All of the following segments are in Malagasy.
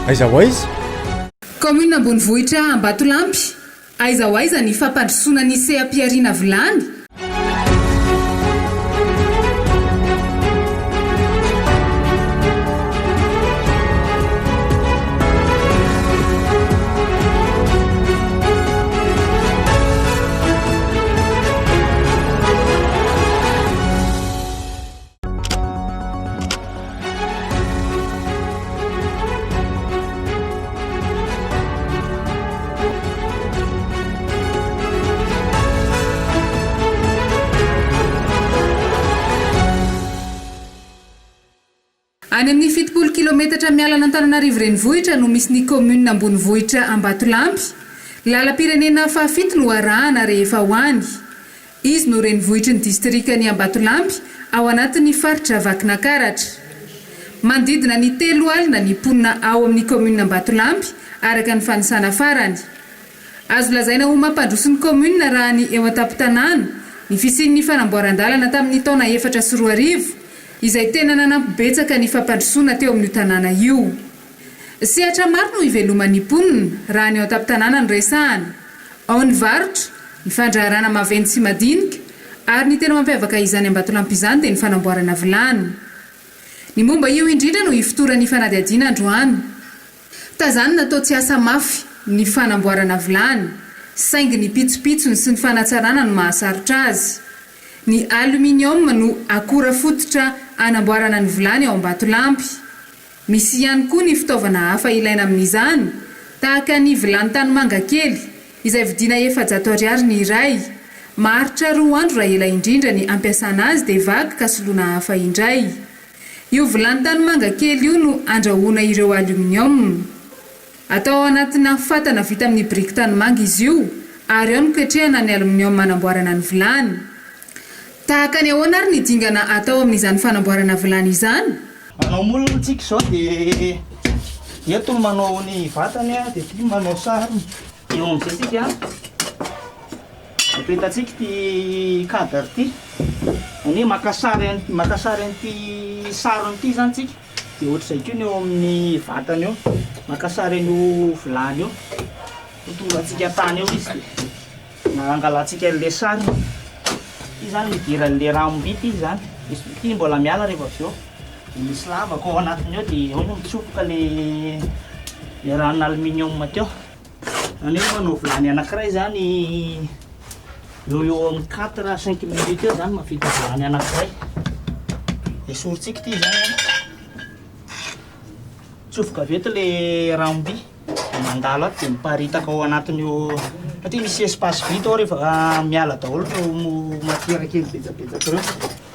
Aiza ho aiza. Commune Ambonivohitra Ambatolampy. Aiza ho aiza ny fampandrosoana ny seha-piariana vilany. Any amin'ny 70 kilometatra mialana Antananarivo renivohitra no misy ny commune Ambonivohitra Ambatolampy. Lalam-pirenena fahafito no arahana rehefa ho any. Izy no renivohitry ny distrikany Ambatolampy ao anatin'ny faritra Vakinakaratra. Mandidina ny 3 alina ny mponina ao amin'ny commune Ambatolampy araka ny fanisana farany. Azo lazaina ho mampandroso ny commune raha ny eo an-tampon-tanàna ny fisian'ny fanamboaran-dalana tamin'ny taona 2014 izay tena nanampy betsaka ny fampandrosoana teo amin'ny tanàna io. Sehatra maro no iveloman'ny mponina raha ny ao an-tampon-tanàna ny resahana. Ao ny varotra, ny fandraharana maventy sy madinika, ary ny tena mampiavaka izany Ambatolampy izany dia ny fanamboarana vilany. Ny momba io indrindra no ifotoran'ny fanadihadiana androany. Tazany natao tsy asa mafy ny fanamboarana vilany, saingy ny pitsopitsony sy ny fanatsarana no mahasarotra azy. Ny aluminium no akora fototra anamboarana ny vilany ao Ambatolampy. Misy ihany koa ny fitaovana hafa ilaina amin'izany, tahaka ny vilany tanimanga kely izay vidina 400 ariary ny iray. Maharitra 2 andro raha ela indrindra ny ampiasana azy dia vaky ka soloana hafa indray. Io vilany tanimanga kely io no andrahoana ireo aluminium. Atao anatina fatana vita amin'ny biriky tanimanga izy io, ary ao no ketrehana ny aluminium manamboarana ny vilany. Tahaka ny ahoana ary ny dingana atao amin'izany fanamboarana vilany izany? Manao molina tsika izao dia eto manao ny vatany dia ty manao sary. Eo amin'izay tsika apetatsika ty cadre ty. Any maka sary an'ity sarony ity zany tsika. Dia ohatr'izay koa ny eo amin'ny vatany eo. Maka sary an'io vilany eo. Tonga antsika tany eo izy dia angalatsika an'ilay sary. Ity zany midiran'ilay rambity izy zany. Ity mbola miala rehefa avy eo. Misy lavaka ao anatiny eo dia ao no mitsofoka ilay ranona aluminium teo. Any eo manao vilany anankiray zany eo amin'ny 4-5 minutes eo zany mavita vilany anankiray. Esorintsika ity zany. Tsofoka avy eto ilay ramby mandalo ato dia miparitaka ao anatiny eo. Satria misy espace vita ao rehefa miala daholo no matiera kely betsabetsaka ireo.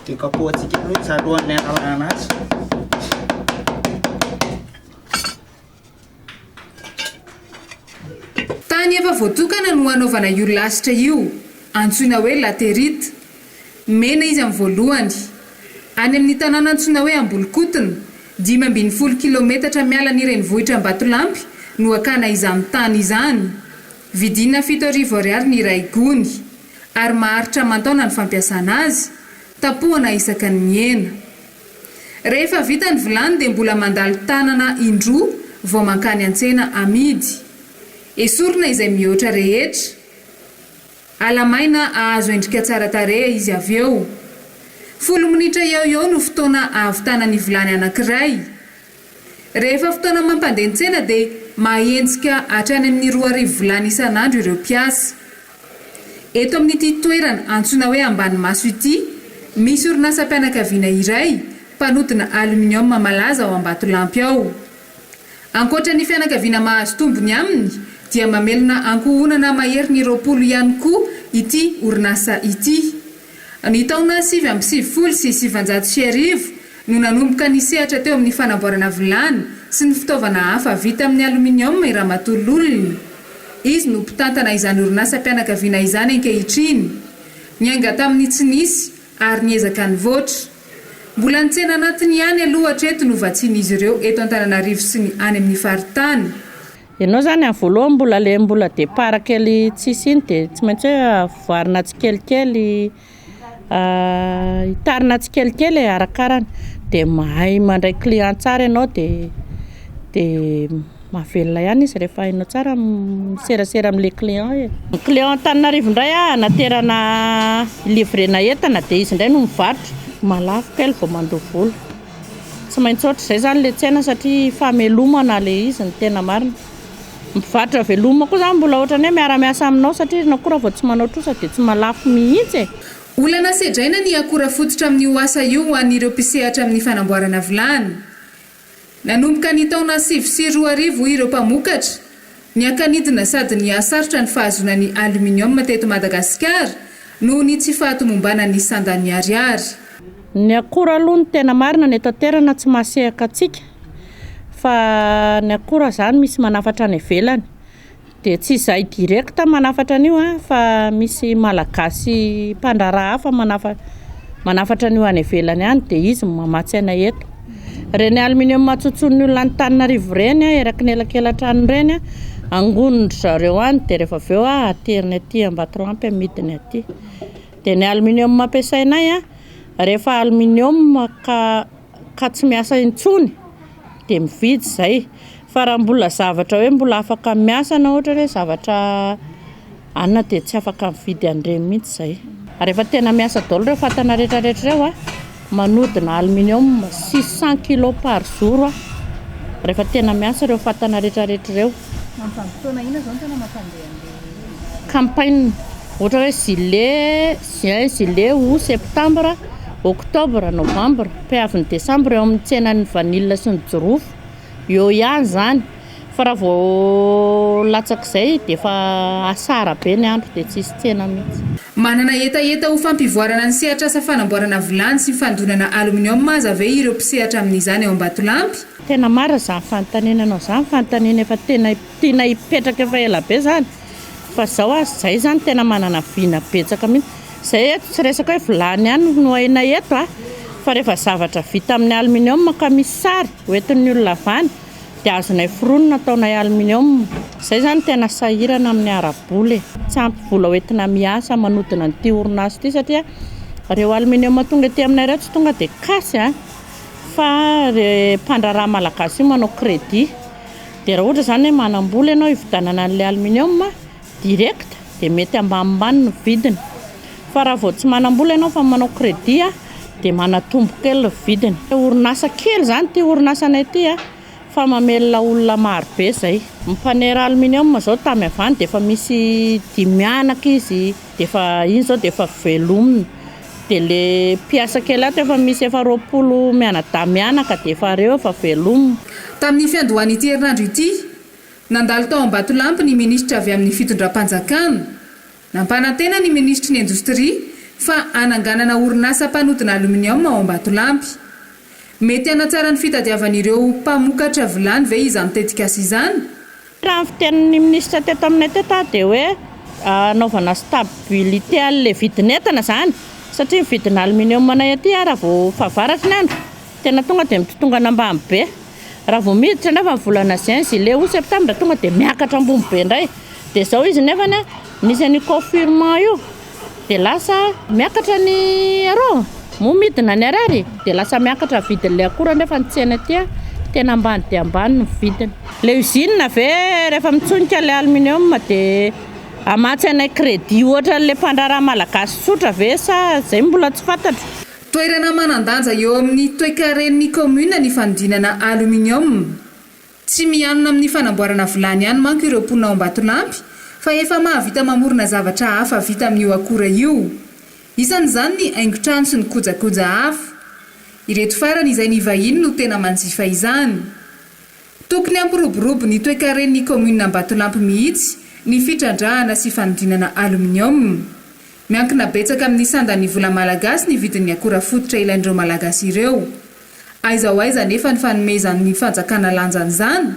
Dia kapohantsika ireo tsaroan'ny analana azy. Tany efa voatokana no anaovana io lasitra io, antsoina hoe laterite. Mena izy amin'ny voalohany. Any amin'ny tanàna antsoina hoe Ambolokotona, 520 kilometatra miala ny renivohitra Ambatoalampy no akana izany tany izany. Vidina 700 ariary ny iray gony, ary maharitra aman-taona ny fampiasana azy, tapohana isaka ny miena. Rehefa vita ny vilany dia mbola mandalo tanana indroa vao mankany an-tsena amidy. Esorina izay mihoatra rehetra. Alamaina ahazo endrika tsara tarehy izy avy eo. 10 minitra eo no fotoana ahavitana ny vilany anankiray. Rehefa fotoana mampandeha an-tsena dia mahenjika hatrany amin'ny 2 vilany isan'andro ireo mpiasa. Eto amin'ity toerana antsoina hoe Ambanimaso ity, misy orinasam-pianakaviana iray mpanodina aluminium malaza ao Ambatolampy ao. Ankoatra ny fianakaviana mahazo tombony aminy, dia mamelona ankohonana mahery ny 20 ihany koa ity orinasa ity. Ny taona 2017 sy 2019 no nanomboka ny sehatra teo amin'ny fanamboarana vilany sy ny fitaovana hafa vita amin'ny aluminium ramatololony. Izy no mpitantana izany orinasam-pianakaviana izany ankehitriny. Nianga tamin'ny tsy nisy ary niezaka ny voatra. Mbola nitsena anatiny ihany aloha hatreto no vatsian'izy ireo eto Antananarivo sy ny any amin'ny faritany. Ianao zany amin'ny voalohany mbola départ kely tsisy iny dia tsy maintsy hoe voarina tsikelikely, hitarina tsikelikely arakarany dia mahay mandray client tsara ianao dia mahavelona ihany izy rehefa hainao tsara miserasera amin'ilay client e. Ny client Antananarivo indray naterana livrena entana dia izy indray no mivarotra malafo kely vao mandoha vola. Tsy maintsy ohatra izay zany ilay tsena satria famelomana ilay izy ny tena marina. Mivarotra veloma koa zany mbola ohatra ny hoe miara-miasa aminao satria na koa raha vao tsy manao trosa dia tsy malafo mihitsy e. Olana sedraina ny akora fototra amin'io asa io ho an'ireo mpisehatra amin'ny fanamboarana vilany. Nanomboka ny taona 2024 ireo mpamokatra niakanidina sady niasarotra ny fahazona ny aluminium teto Madagasikara noho ny tsy fahatomombana ny sandany ariary. Ny akora aloha ny tena marina ny eto an-toerana tsy masehaka antsika fa ny akora zany misy manafatra ny ivelany dia tsy izahay direkta manafatra an'io fa misy malagasy mpandraraha hafa manafatra an'io any ivelany any dia izy mamatsy aina eto. Reny aluminium matsotson'ny olona Antananarivo ireny eraky ny elakelan-trano ireny angonony zareo any dia rehefa avy eo ateriny aty Ambatolampy amidiny aty. Dia ny aluminium ampiasainay rehefa aluminium ka tsy miasa intsony dia mividy izay. Fa raha mbola zavatra hoe mbola afaka miasa na ohatra hoe zavatra anona dia tsy afaka mividy an'ireny mihitsy izay. Rehefa tena miasa daholo ireo fatana rehetrarehetra ireo manodina aluminium 600 kg par jour rehefa tena miasa ireo fatana rehetrarehetra ireo. Amin'ny fotoana ina zao tena mampandeha campagne ohatra hoe juin, juillet, août, septembre, octobre, novembre, mpiavin'ny décembre eo amin'ny tsenan'ny vanille sy ny jirofo eo ihany zany. Fa raha vao latsaka izay dia efa asara be ny andro dia tsisy tsena mihitsy. Manana etaeta ho fampivoarana ny sehatra asa fanamboarana vilany sy fandonana aluminium aza ve ireo mpisehatra amin'izany eo Ambatolampy? Tena mara zany fanontaniananao zany, fanontaniana efa tena tiana hipetraka efa ela be zany. Fa zao izay zany tena manana vina betsaka mihitsy. Izay eto tsy resaka hoe vilany ihany no haina eto fa rehefa zavatra vita amin'ny aluminium ka misy sary hoentin'ny olona avany dia azonay foronina ataonay aluminium. Izay zany tena sahirana amin'ny araboly. Tsy ampy vola hoentina miasa manodina an'ity orinasa ity satria reo aluminium tonga ety aminay ireo tsy tonga dia kasy fa mpandraraha malagasy io manao crédit. Dia raha ohatra zany hoe manam-bola ianao hividanana an'ilay aluminium direct dia mety ambanimbany ny vidiny. Fa raha vao tsy manam-bola ianao fa manao crédit dia manatombo kely ny vidiny. Orinasa kely zany ity orinasanay ity fa mamelona olona maro be izay. Mipanera aluminium zao tamy avany dia efa misy 10 mianaka izy dia efa iny zao dia efa velomina. Dia le mpiasa kely ato efa misy efa 20 mianaka dia efa reo efa velomina. Tamin'ny fiandohan'ity herinandro ity nandalo tao Ambatolampy ny ministra avy amin'ny fitondram-panjakana. Nampanantena ny ministry ny indostria fa ananganana orinasa mpanodina aluminium ao Ambatolampy. Mety hanatsara ny fitadiavan'ireo mpamokatra vilany ve izy mitetika azy izany? Raha ny fitenin'ny ministra teto aminay teto dia hoe anaovana stabilité an'ilay vidin'entana zany satria ny vidina aluminium anay aty raha vao favaratra ny andro tena tonga dia mitotongana ambany be. Raha vao miditra nefa ny volana juin, juillet, août, septembre tonga dia miakatra ambony be indray. Dia zao izy nefa nisy ny confinement io dia lasa miakatra ny arô mo midina ny ariary dia lasa miakatra vidin'ilay akora nefa ny tsena aty tena ambany dia ambany ny vidiny. Ilay usine ve rehefa mitsonika ilay aluminium dia amatsy anay crédit ohatra ilay mpandraraha malagasy tsotra ve sa izay mbola tsy fantatro. Toerana manandanja eo amin'ny toe-karen'ny commune ny fandinana aluminium. Tsy mianona amin'ny fanamboarana vilany ihany manko ireo mponina ao Ambatolampy fa efa mahavita mamorona zavatra hafa vita amin'io akora io. Isan'izany ny haingon-trano sy ny kojakoja hafa. Ireto farany izay ny vahiny no tena manjifa izany. Tokony ampiroborobo ny toe-karen'ny commune Ambatolampy mihitsy ny fitrandrahana sy fandinana aluminium. Miankina betsaka amin'ny sandan'ny vola malagasy ny vidin'ny akora fototra ilain'ireo malagasy ireo. Aiza nefa ny fanomezan'ny fanjakana lanjan'izany